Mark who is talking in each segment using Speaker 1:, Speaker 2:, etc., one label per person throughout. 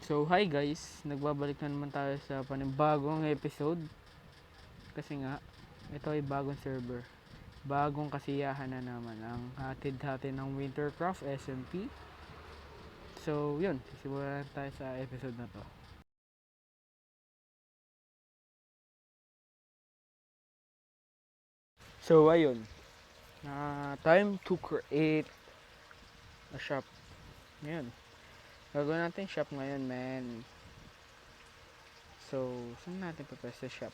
Speaker 1: So hi guys, nagbabalik na naman tayo sa panibagong episode. Kasi nga, ito ay bagong server. Bagong kasiyahan na naman ang hatid-hatid ng Wintercraft SMP. So yun, sisimulan tayo sa episode na to. So ayun, time to create a shop. Ngayon, gagawin natin shop ngayon, man. So, saan natin pa shop?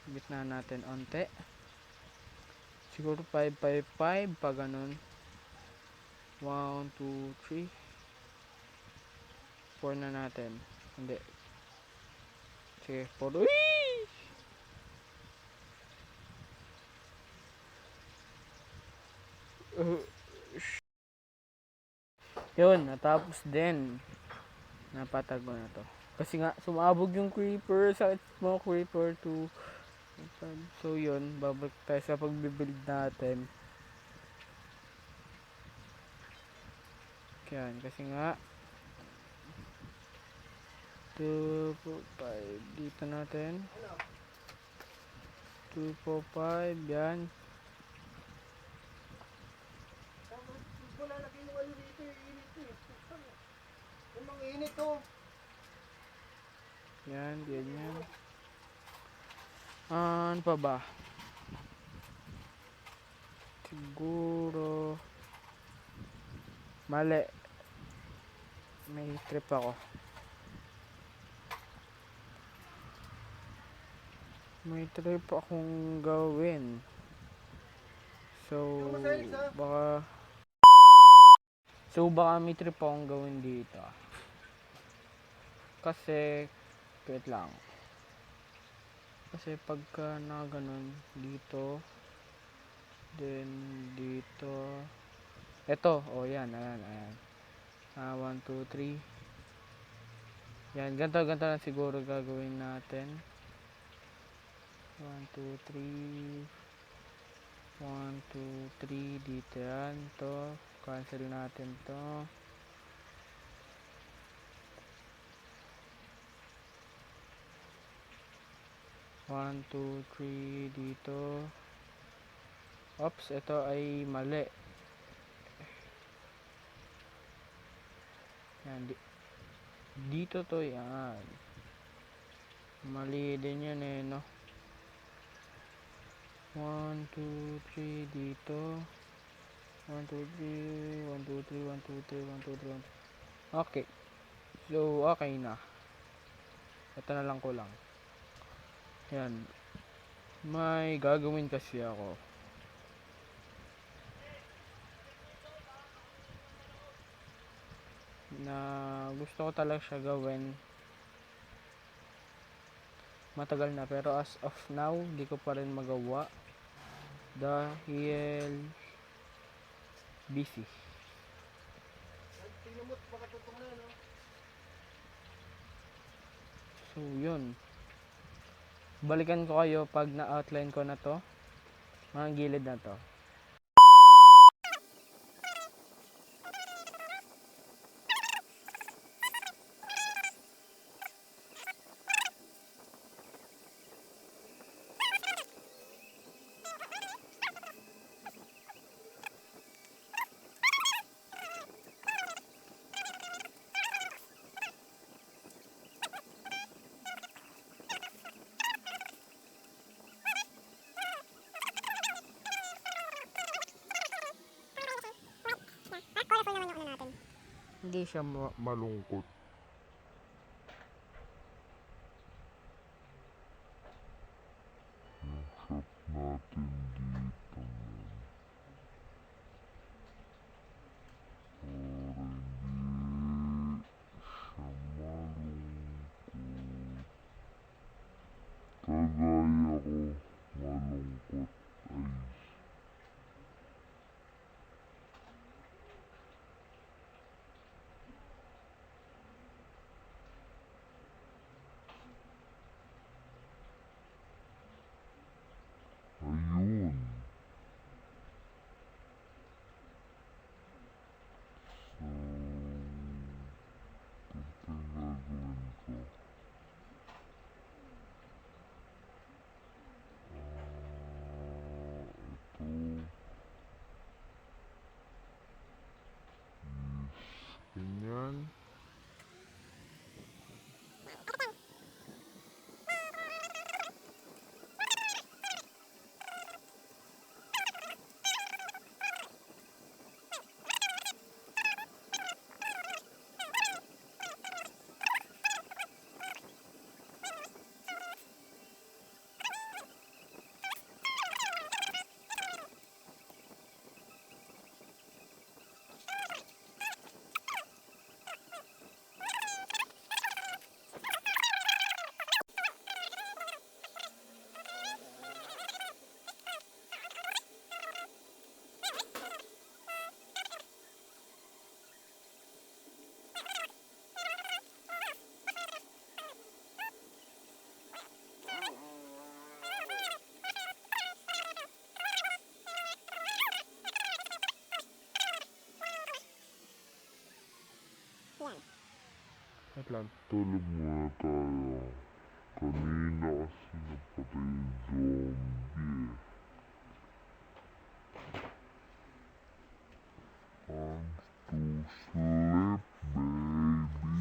Speaker 1: Gitna natin onte. Siguro 555 pa ganun. 1, 2, 3 4 na natin. Hindi. Sige, 4. Uy! Yun, natapos din. Napatag ko na to. Kasi nga, sumabog yung creeper. Sakit mo, creeper 2. So yun, babalik tayo sa pagbibuild natin. Yan, kasi nga 2, 4, 5 dito natin. 2, 4, 5 yan.
Speaker 2: Wala na kinuha nyo dito, init eh. Yung mga init oh.
Speaker 1: Yan, ganyan. Ano pa ba? Siguro mali. May trip ako. May trip akong gawin. So, baka may trip akong gawin dito. Kasi, wait lang. Kasi pagka na ganun, dito, then dito, eto, oh yan, ayan. 1, 2, 3. Yan, ganito lang siguro gagawin natin. 1, 2, 3. 1, 2, 3 dito yan. To, cancel natin to. 1, 2, 3 dito. Oops, ito ay mali. Yan, dito to yan. Mali din yan eh, no? 1, 2, 3 dito. 1, 2, 3, 1, 2, 3, 1, 2, 3, 1, 2, 3, 1, 2. Okay. So, okay na. Ito na lang ko lang. Yan. May gagawin kasi ako. Na gusto ko talaga siya gawin. Matagal na pero as of now, di ko pa rin magawa. Dahil busy. So, yun. Balikan ko kayo pag na-outline ko na to. Mga gilid na to. Hindi siya malungkot.
Speaker 3: Shop natin dito para hindi siya malungkot. Kagaya ko malungkot ay ayun. So, Ganyan. Wait lang. Tulog muna tayo. Kanina kasi napatay yung zombie eh. Time to sleep, baby.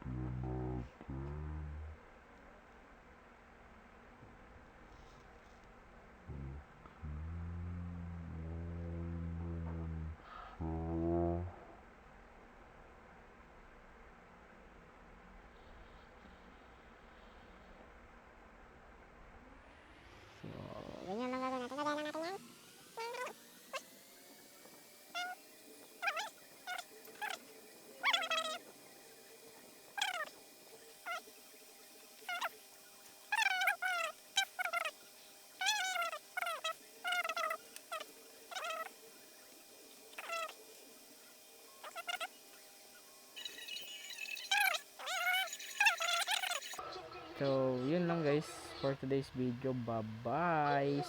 Speaker 3: Tingnan natin. Siya.
Speaker 4: Ganyan lang gagawin natin. Lagyan lang natin yan.
Speaker 1: So, yun lang guys for today's video. Bye-bye.